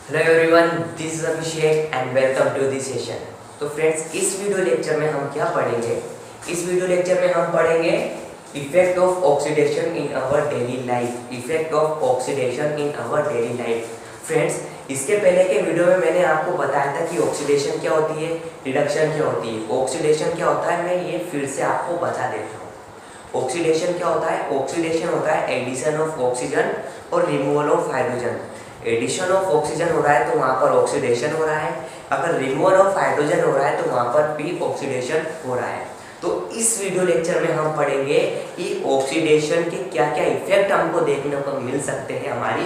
Hello everyone, this is Abhishek and welcome to this session. तो friends, इस video lecture में हम क्या पढ़ेंगे? इस वीडियो लेक्चर में हम पढ़ेंगे effect of oxidation in our daily life. Effect of oxidation in our daily life. Friends, इसके पहले के वीडियो में मैंने आपको बताया था कि ऑक्सीडेशन क्या होती है, रिडक्शन क्या होती है। ऑक्सीडेशन क्या होता है, मैं ये फिर से आपको बता देता हूँ। ऑक्सीडेशन क्या होता है? ऑक्सीडेशन होता है एडिशन ऑफ ऑक्सीजन और removal of hydrogen. Addition of oxygen हो रहा है तो वहाँ पर ऑक्सीडेशन हो रहा है। अगर रिमूवल ऑफ हाइड्रोजन हो रहा है तो वहाँ पर भी ऑक्सीडेशन हो रहा है। तो इस वीडियो लेक्चर में हम पढ़ेंगे कि ऑक्सीडेशन के क्या क्या इफेक्ट हमको देखने को मिल सकते हैं हमारी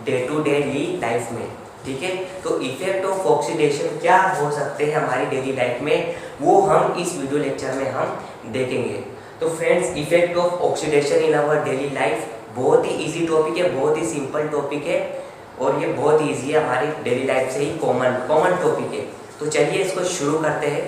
डे टू डे लाइफ में। ठीक है, तो इफेक्ट ऑफ ऑक्सीडेशन क्या हो सकते हैं हमारी डेली लाइफ में, वो हम इस वीडियो लेक्चर में हम देखेंगे। तो friends, effect of oxidation in our daily life बहुत ही इजी टॉपिक है, बहुत ही सिंपल टॉपिक है और ये बहुत ईजी है, हमारी डेली लाइफ से ही कॉमन टॉपिक है। तो चलिए इसको शुरू करते हैं।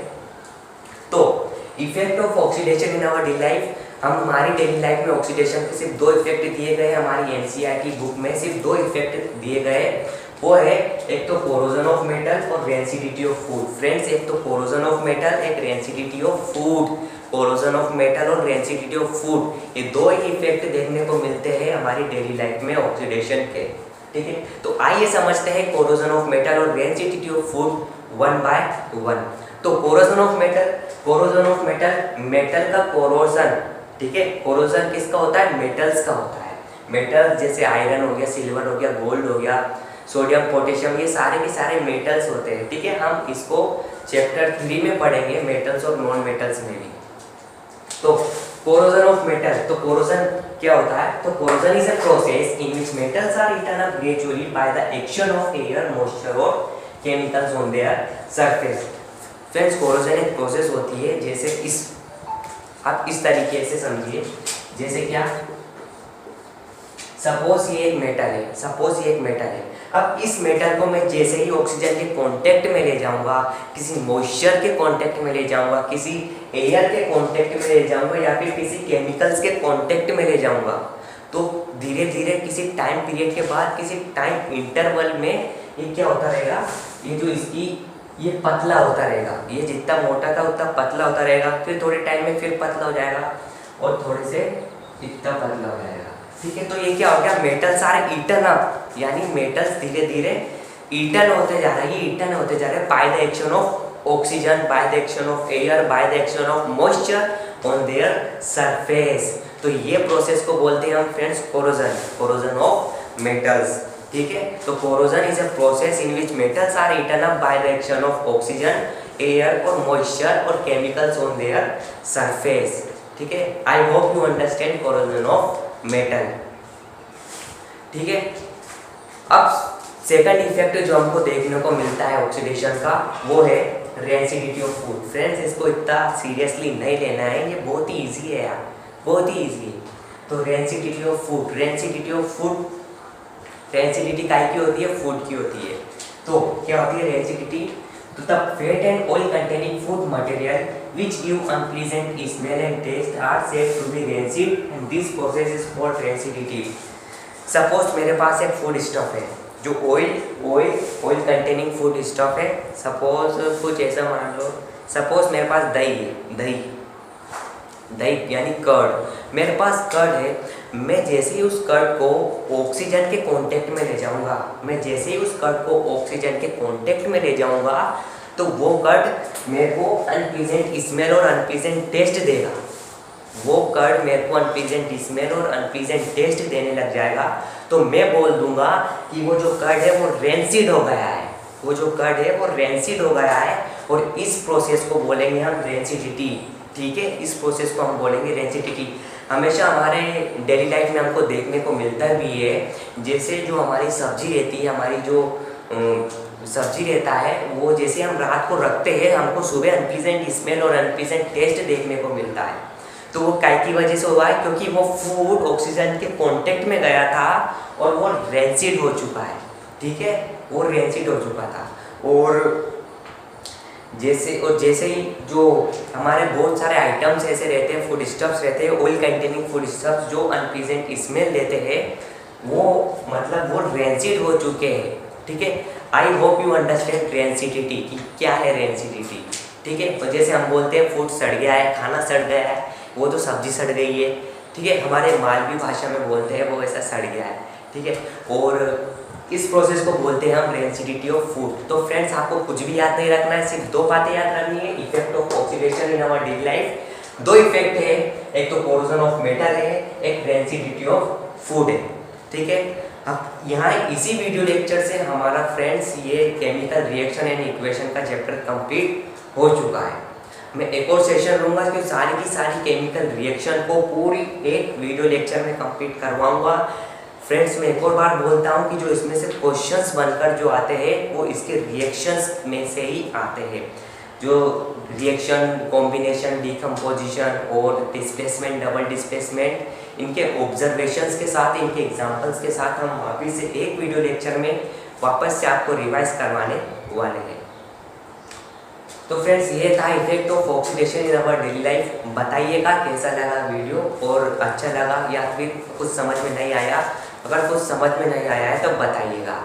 तो effect of oxidation in our daily life, हम हमारी डेली लाइफ में ऑक्सीडेशन के सिर्फ दो इफेक्ट दिए गए हैं हमारी एनसीईआरटी बुक में। सिर्फ दो इफेक्ट दिए गए, वो है एक तो कोरोजन ऑफ मेटल और रेंसिडिटी ऑफ फूड। फ्रेंड्स, एक तो कोरोजन ऑफ मेटल, एक rancidity of food. Corrosion of metal और रेंसिडिटी ऑफ फूड, ये दो ही इफेक्ट देखने को मिलते हैं हमारी डेली लाइफ में ऑक्सीडेशन के। ठीक है, तो आइए समझते हैं कोरोजन ऑफ मेटल और rancidity of food one by one. तो कोरोजन ऑफ मेटल, मेटल का कोरोजन। ठीक है, कोरोजन किसका होता है? मेटल्स का होता है। मेटल जैसे आयरन हो गया, सिल्वर हो गया, गोल्ड हो गया, सोडियम, पोटेशियम, ये सारे के सारे मेटल्स होते हैं। ठीक है, हम इसको चैप्टर 3 में पढ़ेंगे, मेटल्स और नॉन मेटल्स में भी। तो कोरोजन ऑफ मेटल, तो कोरोजन क्या होता है? तो corrosion is a process in which metals are eaten up gradually by the action of air, moisture और chemicals on their surface. Friends, corrosion एक प्रोसेस होती है, जैसे आप इस तरीके से समझिए, जैसे क्या, सपोज ये एक मेटल है। अब इस मेटल को मैं जैसे ही ऑक्सीजन के कांटेक्ट में ले जाऊंगा, किसी मॉइस्चर के कांटेक्ट में ले जाऊंगा, किसी एयर के कांटेक्ट में ले जाऊंगा या फिर किसी केमिकल्स के कांटेक्ट में ले जाऊंगा, तो धीरे धीरे किसी टाइम पीरियड के बाद, किसी टाइम इंटरवल में ये क्या होता रहेगा, ये जो इसकी ये पतला होता रहेगा। ये जितना मोटा था उतना पतला होता रहेगा, फिर थोड़े टाइम में फिर पतला हो जाएगा और थोड़े से इतना पतला हो जाएगा। ठीक है, तो ये क्या हो गया? मेटल सारे ईटन अप, यानी मेटल्स धीरे धीरे ईटन होते जा रहे हैं bye the action of oxygen, bye the action of air, bye the action of moisture on their surface. तो ये प्रोसेस को बोलते हैं हम फ्रेंड्स कोरोजन ऑफ मेटल्स। ठीक है, तो corrosion is a process in which metals are eaten up by the action of oxygen, air और मॉइस्चर और केमिकल्स ऑन देयर सरफेस। ठीक है, I hope you understand corrosion of metal. ठीक है, अब सेकंड इफेक्ट जो हमको देखने को मिलता है ऑक्सीडेशन का, वो है रेंसिडिटी ऑफ फूड। फ्रेंड्स, इसको इतना सीरियसली नहीं लेना है, ये बहुत ही इजी है यार, बहुत ही इजी है। तो रेंसिडिटी ऑफ फूड रेंसिडिटी काय की होती है? फूड की होती है। तो क्या होती है रेंसिडिटी? तो the fat and oil containing food material which give unpleasant smell and taste are said to be rancid and this process is called rancidity. Suppose मेरे पास एक फूड स्टफ है, जो ऑयल कंटेनिंग फूड स्टफ है। Suppose कुछ ऐसा मान लो, suppose मेरे पास दही यानी कर्ड। मेरे पास कर्ड है, मैं जैसे ही उस कर्ड को ऑक्सीजन के कांटेक्ट में ले जाऊंगा, तो वो कर्ड मेरे को अनप्लीजेंट स्मेल और अनप्लीजेंट टेस्ट देगा। देने लग जाएगा, तो मैं बोल दूंगा कि वो जो कर्ड है वो रेंसिड हो गया है, और इस प्रोसेस को बोलेंगे हम रेंसिडिटी। ठीक है, इस प्रोसेस को हम बोलेंगे रेंसिडिटी। हमेशा हमारे डेली लाइफ में हमको देखने को मिलता भी है, जैसे जो हमारी सब्जी रहती है, हमारी जो सब्जी रहता है, वो जैसे हम रात को रखते हैं, हमको सुबह अनप्लीजेंट स्मेल और अनप्लीजेंट टेस्ट देखने को मिलता है। तो वो काय की वजह से हुआ है? क्योंकि वो फूड ऑक्सीजन के कांटेक्ट में गया था और वो रेंसिड हो चुका है। ठीक है, वो रेंसिड हो चुका था। और जैसे ही जो हमारे बहुत सारे आइटम्स ऐसे रहते हैं, फूड स्टफ्स रहते हैं, ऑयल कंटेनिंग फूड स्टफ्स जो अनप्लीजेंट स्मेल देते हैं, वो मतलब वो रेंसिड हो चुके हैं। ठीक है। I hope you understand rancidity कि क्या है रेंसिडिटी। ठीक है, तो जैसे हम बोलते हैं फूड सड़ गया है, खाना सड़ गया है, वो तो सब्जी सड़ गई है। ठीक है, हमारे मालवी भाषा में बोलते हैं वो ऐसा सड़ गया है। ठीक है, और इस प्रोसेस को बोलते हैं हम रेंसिडिटी ऑफ फूड। तो फ्रेंड्स आपको कुछ भी याद नहीं रखना है, सिर्फ दो बातें याद रखनी है, effect of oxidation in our daily life. दो इफेक्ट है, एक तो कोरोजन ऑफ मेटल है, एक रेंसिडिटी ऑफ फूड है। ठीक है, अब यहाँ इसी वीडियो लेक्चर से हमारा फ्रेंड्स ये केमिकल रिएक्शन एंड इक्वेशन का चैप्टर कंप्लीट हो चुका है। मैं एक और सेशन लूँगा कि सारी की सारी केमिकल रिएक्शन को पूरी एक वीडियो लेक्चर में कंप्लीट करवाऊंगा। फ्रेंड्स मैं एक और बार बोलता हूँ कि जो इसमें से क्वेश्चंस बनकर जो आते हैं वो इसके रिएक्शंस में से ही आते हैं। जो रिएक्शन, कॉम्बिनेशन, डिकम्पोजिशन और डिस्प्लेसमेंट, डबल डिस्प्लेसमेंट, इनके ऑब्जर्वेशंस के साथ, इनके एग्जांपल्स के साथ हम वापस से एक वीडियो लेक्चर में वापस से आपको रिवाइज करवाने वाले हैं। तो फ्रेंड्स ये था effect of oxidation in our daily life. बताइएगा कैसा लगा वीडियो, और अच्छा लगा या फिर कुछ समझ में नहीं आया। अगर कुछ समझ में नहीं आया है तो बताइएगा।